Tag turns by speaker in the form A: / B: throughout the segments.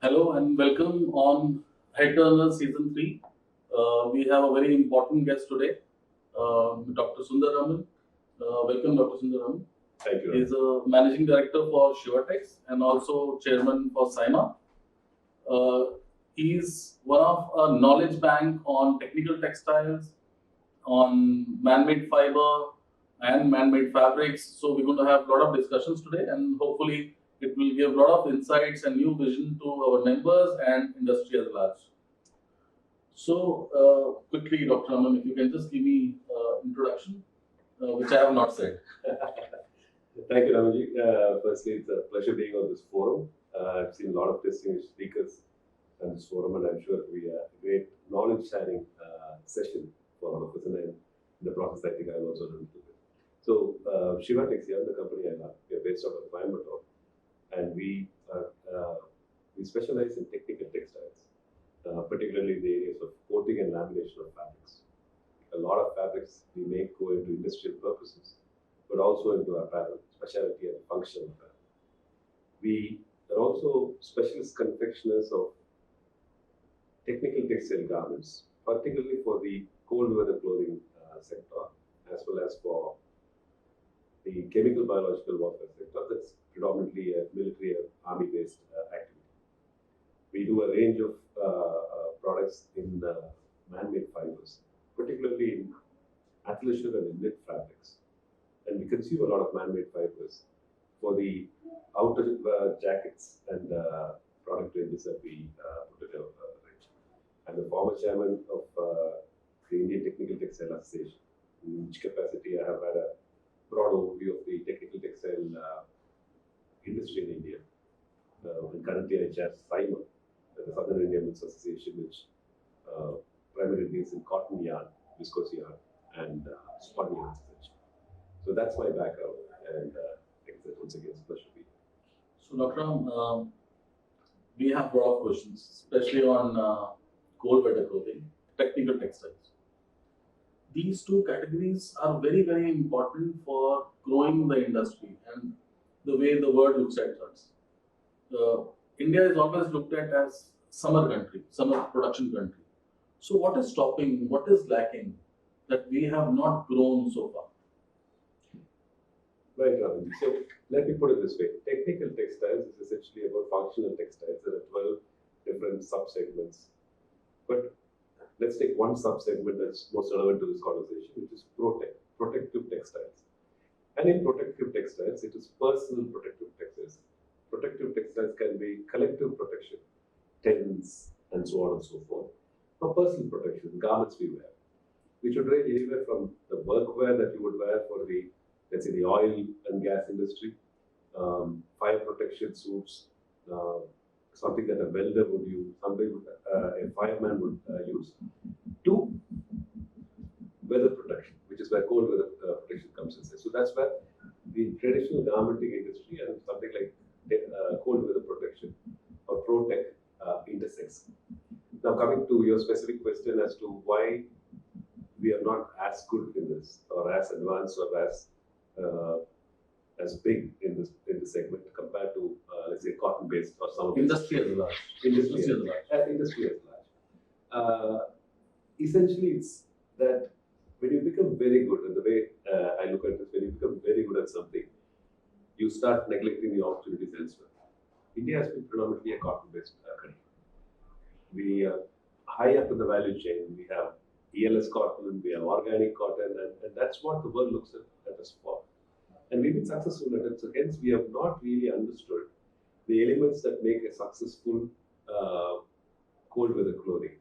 A: Hello and welcome on Head Turner Season 3. We have a very important guest today, Dr. Sundaraman. Welcome, Dr. Sundaraman.
B: Thank you.
A: He is a managing director for SHIVA and also chairman for SIMA. He is one of a knowledge bank on technical textiles, on man-made fiber and man-made fabrics. So we're going to have a lot of discussions today, and hopefully it will give a lot of insights and new vision to our members and industry at large. So quickly, Dr. Raman, if you can just give me introduction, which I have not said.
B: Thank you, Ramanji. Firstly, it's a pleasure being on this forum. I've seen a lot of distinguished speakers on this forum, and I'm sure it will be a great knowledge sharing session for all of us. And in the process, I think I'll also learn a little bit. So, SHIVA TEXYARN, the company I run, we are based out of Coimbatore, and we specialize in technical textiles, particularly in the areas of coating and lamination of fabrics. A lot of fabrics we make go into industrial purposes, but also into apparel, specialty and functional apparel. We are also specialist confectioners of technical textile garments, particularly for the cold weather clothing sector, as well as for the chemical biological warfare sector. That's predominantly a military and army-based activity. We do a range of products in man-made fibers, particularly in athleisure and in knit fabrics. And we consume a lot of man-made fibers for the outer jackets and product ranges that we put together. I'm the former chairman of the Indian Technical Textile Association, in which capacity I have had a broad overview of the technical textile industry in India. And currently I chair SIMA, the Southern Indian Men's Association, which primarily deals in cotton yarn, viscose yarn, and spun yarn. So that's my background, and once again, it's a pleasure to be here.
A: So, Dr. We have a lot of questions, especially on cold weather clothing, technical textiles. These two categories are very, very important for growing the industry and the way the world looks at us. India is always looked at as summer country, summer production country. So what is stopping, what is lacking that we have not grown so far?
B: Right, Ravi. So let me put it this way. Technical textiles is essentially about functional textiles. There are 12 different sub-segments. But let's take one sub-segment that's most relevant to this conversation, which is protective textiles. And in protective textiles, it is personal protective textiles. Protective textiles can be collective protection, tents, and so on and so forth. For personal protection, garments we wear, which would range anywhere from the workwear that you would wear for the, let's say, the oil and gas industry, fire protection suits, something that a welder would use, something a fireman would use, to weather protection, which is where cold weather protection comes in. So that's where the traditional garmenting industry and something like cold weather protection or ProTech intersects. Now, coming to your specific question as to why we are not as good in this, or as advanced, or as big in this segment compared to let's say cotton-based or some
A: industry as large.
B: Industry as large. Essentially, it's that when you become very good, and the way I look at this, when you become very good at something, you start neglecting the opportunities elsewhere. India has been predominantly a cotton-based country. We are high up in the value chain. We have ELS cotton, we have organic cotton, and that's what the world looks at us for. And we've been successful at it, so hence we have not really understood the elements that make a successful cold weather clothing.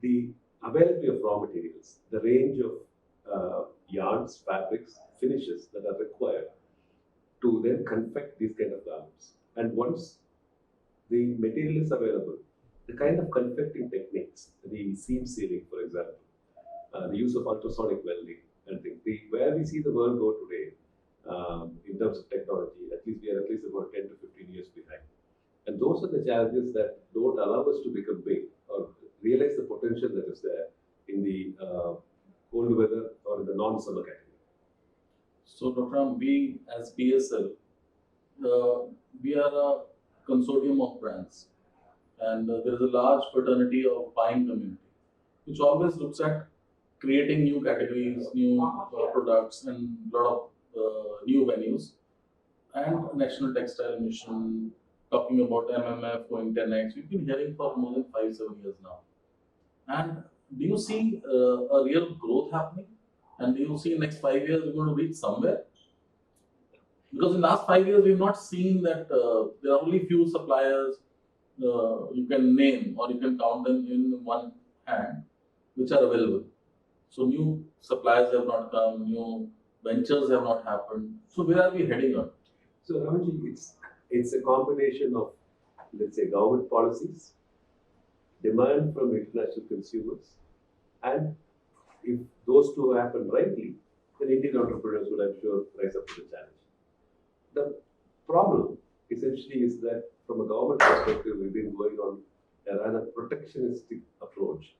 B: The availability of raw materials, the range of yarns, fabrics, finishes that are required to then confect these kind of garments. And once the material is available, the kind of confecting techniques, the seam sealing, for example, the use of ultrasonic welding, and things, where we see the world go today in terms of technology, at least we are at least about 10 to 15 years behind. And those are the challenges that don't allow us to become big or realize the potential that is there in the cold weather or in the non-summer category.
A: So, Dr. Ram, we as BSL, we are a consortium of brands, and there is a large fraternity of buying community, which always looks at creating new categories, new products, and a lot of new venues. And National Textile Mission talking about MMF going 10x. We've been hearing for more than 5-7 years now. And do you see a real growth happening? And do you see next 5 years we're going to reach somewhere? Because in last 5 years we've not seen that there are only few suppliers you can name or you can count them in one hand which are available. So new suppliers have not come, new ventures have not happened. So where are we heading on?
B: So Ramanji, it's a combination of, let's say, government policies, demand from international consumers, and if those two happen rightly, then Indian entrepreneurs would, I'm sure, rise up to the challenge. The problem essentially is that from a government perspective, we've been going on a rather protectionistic approach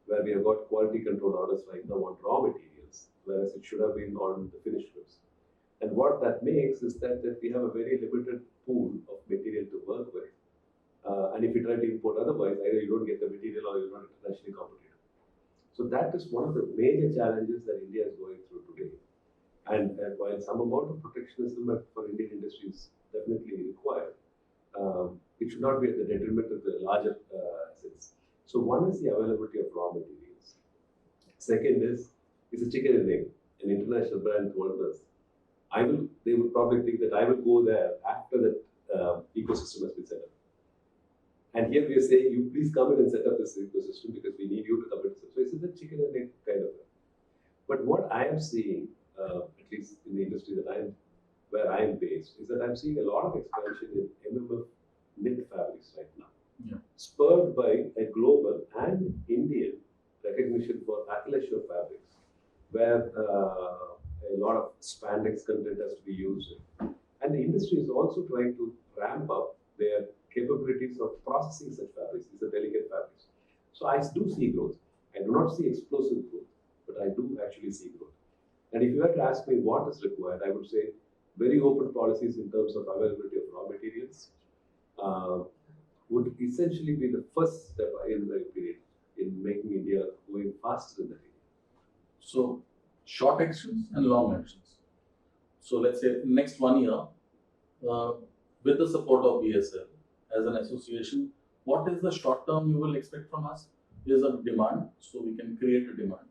B: where we have got quality control orders right now on raw materials, whereas it should have been on the finished goods. And what that makes is that we have a very limited pool of material to work with. And if you try to import otherwise, either you don't get the material or you're not internationally competitive. So that is one of the major challenges that India is going through today. And while some amount of protectionism for Indian industry is definitely required, it should not be at the detriment of the larger assets. So one is the availability of raw materials. Second is, it's a chicken and egg. An international brand told us, they would probably think that I will go there after that ecosystem has been set up. And here we are saying, you please come in and set up this ecosystem because we need you to come in. So it's a chicken and egg kind of thing. But what I am seeing, at least in the industry where I am based, is that I'm seeing a lot of expansion in MMF knit fabrics right now.
A: Yeah.
B: Spurred by a global and Indian recognition for athleisure fabrics, where a lot of spandex content has to be used. And the industry is also trying to ramp up their capabilities of processing such fabrics. These are delicate fabrics. So I do see growth. I do not see explosive growth, but I do actually see growth. And if you were to ask me what is required, I would say very open policies in terms of availability of raw materials would essentially be the first step in my opinion in making India going faster in that area.
A: So short actions and long actions. So let's say next 1 year, with the support of BSL as an association, what is the short term you will expect from us? Is a demand, so we can create a demand.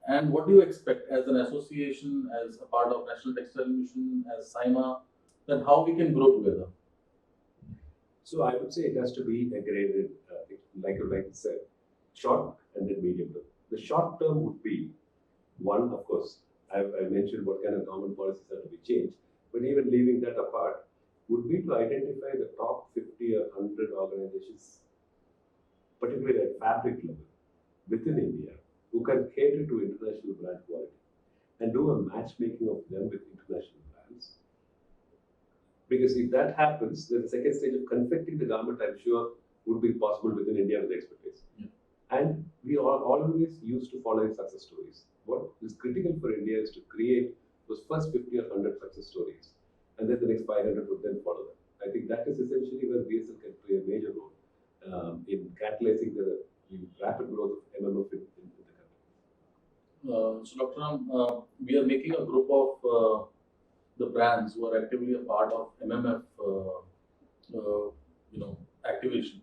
A: And what do you expect as an association, as a part of National Textile Mission, as SIMA, then how we can grow together?
B: So I would say it has to be a graded, like you said, short and then medium term. The short term would be one, of course, I mentioned what kind of government policies are to be changed, but even leaving that apart, would be to identify the top 50 or 100 organizations, particularly at fabric level, within India, who can cater to international brand quality and do a matchmaking of them with international brands. Because if that happens, then the second stage of conflicting the government, I'm sure, would be possible within India with expertise. Yeah. And we are always used to following success stories. What is critical for India is to create those first 50 or 100 success stories, and then the next 500 would then follow them. I think that is essentially where BSL can play a major role in catalyzing the rapid growth of MMF in the country.
A: So Dr. Ram, we are making a group of the brands who are actively a part of MMF activation.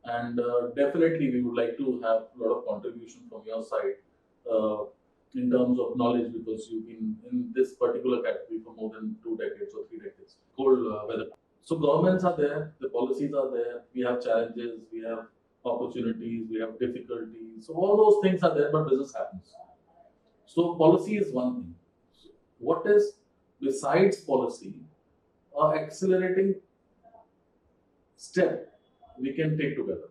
A: And definitely we would like to have a lot of contribution from your side in terms of knowledge, because you've been in this particular category for more than 2 decades or 3 decades, cold weather. So governments are there, the policies are there, we have challenges, we have opportunities, we have difficulties. So all those things are there, but business happens. So policy is one thing. What is, besides policy, accelerating step we can take together?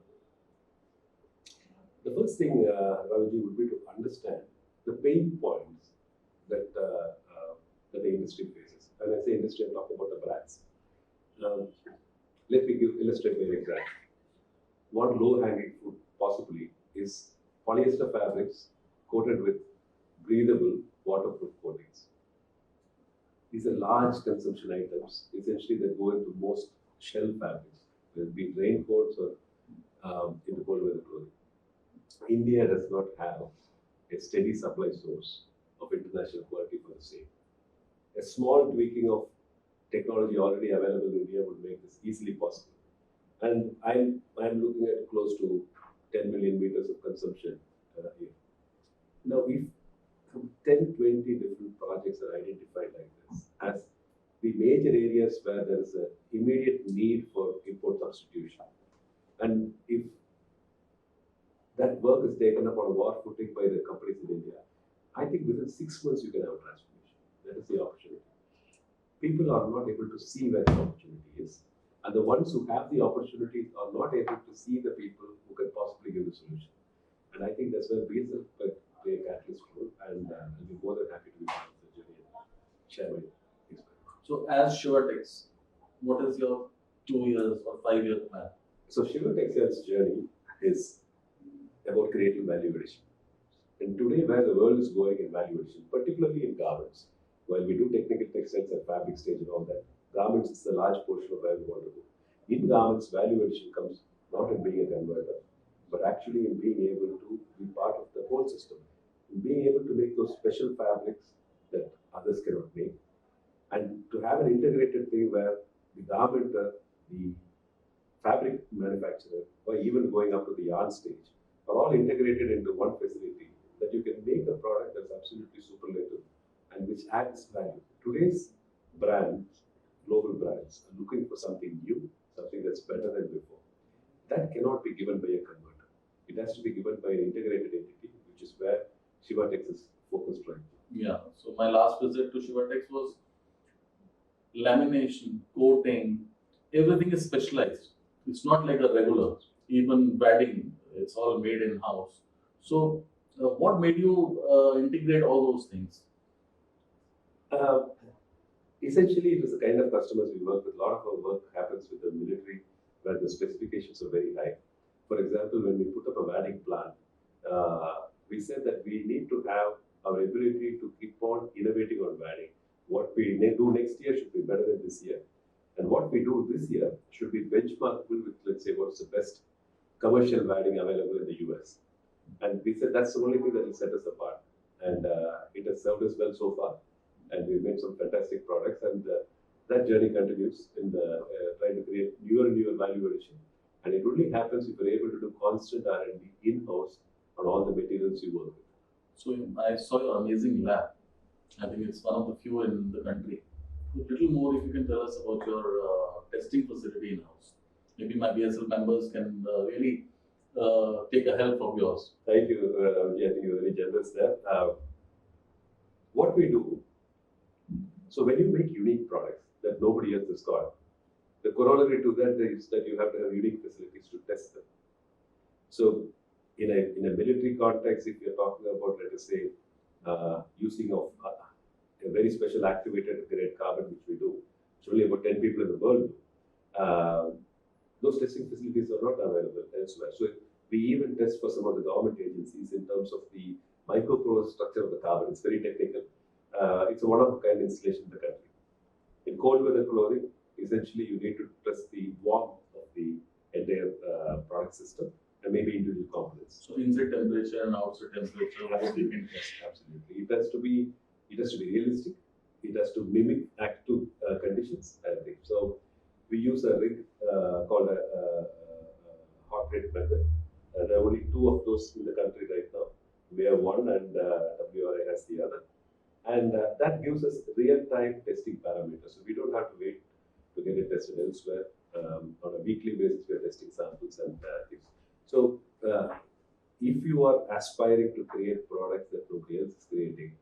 B: The first thing, Ravi, would be to understand the pain points that the industry faces. When I say industry, I'm talking about the brands. Let me illustrate by an example. One low-hanging fruit possibly is polyester fabrics coated with breathable, waterproof coatings. These are large consumption items, essentially that go into most shell fabrics, whether it be raincoats or in the cold weather clothing. India does not have a steady supply source of international quality for the same. A small tweaking of technology already available in India would make this easily possible. And I'm looking at close to 10 million meters of consumption here. Now, if 10, 20 different projects are identified like this as the major areas where there is an immediate need for import substitution, and if that work is taken up on a war footing by the companies in India, I think within 6 months you can have a transformation. That is the opportunity. People are not able to see where the opportunity is, and the ones who have the opportunity are not able to see the people who can possibly give the solution. And I think that's where BSL play a catalyst role, and I'll be more than happy to be part of the journey and share my experience.
A: So as ShivaTex, what is your 2 years or 5-year plan?
B: So Shiva TEXYARN's journey is about creating value addition. And today, where the world is going in value addition, particularly in garments, while we do technical textiles and fabric stage and all that, garments is the large portion of where we want to go. In garments, value addition comes not in being a converter, but actually in being able to be part of the whole system, in being able to make those special fabrics that others cannot make, and to have an integrated thing where the garmenter, the fabric manufacturer, or even going up to the yarn stage, are all integrated into one facility that you can make a product that's absolutely superlative and which adds value. Today's brands, global brands, are looking for something new, something that's better than before. That cannot be given by a converter. It has to be given by an integrated entity, which is where ShivaTex is focused right now.
A: Yeah, so my last visit to ShivaTex was lamination, coating, everything is specialized. It's not like a regular, even wadding, it's all made in-house. So what made you integrate all those things?
B: Essentially, it was the kind of customers we work with. A lot of our work happens with the military, where the specifications are very high. For example, when we put up a wadding plant, we said that we need to have our ability to keep on innovating on wadding. What we do next year should be better than this year. And what we do this year should be benchmarkable with, let's say, what's the best commercial wadding available in the US. And we said that's the only thing that will set us apart. And it has served us well so far. And we've made some fantastic products. And that journey continues in trying to create newer and newer value addition. And it only happens if you're able to do constant R&D in-house on all the materials you work with.
A: So I saw your amazing lab. I think it's one of the few in the country. A little more if you can tell us about your testing facility in-house. Maybe my BSL members can really take a help from yours.
B: Thank you, I think you're very generous there. What we do, so when you make unique products that nobody else has got, the corollary to that is that you have to have unique facilities to test them. So in a military context, if you're talking about, let us say, using of a very special activated grade carbon, which we do, which only about 10 people in the world do, those testing facilities are not available elsewhere. So we even test for some of the government agencies in terms of the micropore structure of the carbon. It's very technical. It's a one-of-a-kind installation in the country. In cold weather clothing, essentially you need to test the warmth of the entire product system and maybe individual components.
A: So inside temperature and outside temperature, what you can test.
B: Absolutely. It has to be realistic. It has to mimic active conditions and things. So we use a rig called a hot rate method. There are only 2 of those in the country right now. We have one and WRI has the other. And that gives us real-time testing parameters. So we don't have to wait to get it tested elsewhere. On a weekly basis, we are testing samples and things. So if you are aspiring to create products that nobody else is creating,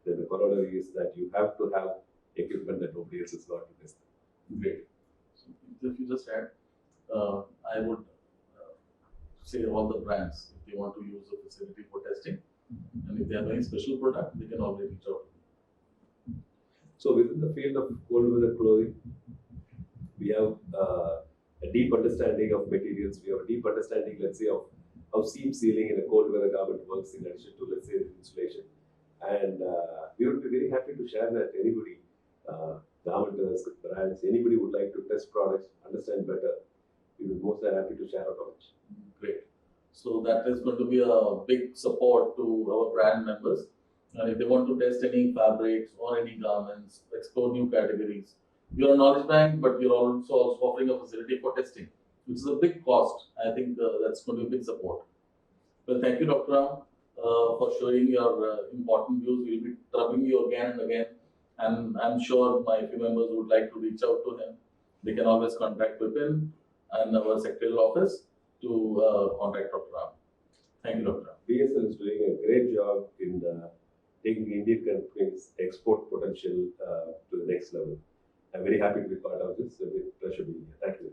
B: then the corollary is that you have to have equipment that nobody else has got to test them.
A: Great. So if you just add, I would say all the brands, if they want to use the facility for testing, and if they have any special product, they can always reach out.
B: So within the field of cold weather clothing, we have a deep understanding of materials. We have a deep understanding, let's say, of how seam sealing in a cold weather garment works in addition to, let's say, insulation. And we would be very happy to share that anybody, garmenters, brands, anybody would like to test products, understand better, we will be most happy to share our knowledge.
A: Great. So that is going to be a big support to our brand members. And if they want to test any fabrics or any garments, explore new categories, you're a knowledge bank, but you're also offering a facility for testing, which is a big cost. I think that's going to be a big support. Well, thank you, Dr. Ram, for showing your important views. We'll be troubling you again and again. And I'm sure my few members would like to reach out to him. They can always contact Vipin and our secretarial office to contact Dr. Ram. Thank you, Dr. Ram.
B: BSL is doing a great job in taking Indian companies' export potential to the next level. I'm very happy to be part of this. It's a big pleasure being here. Thank you.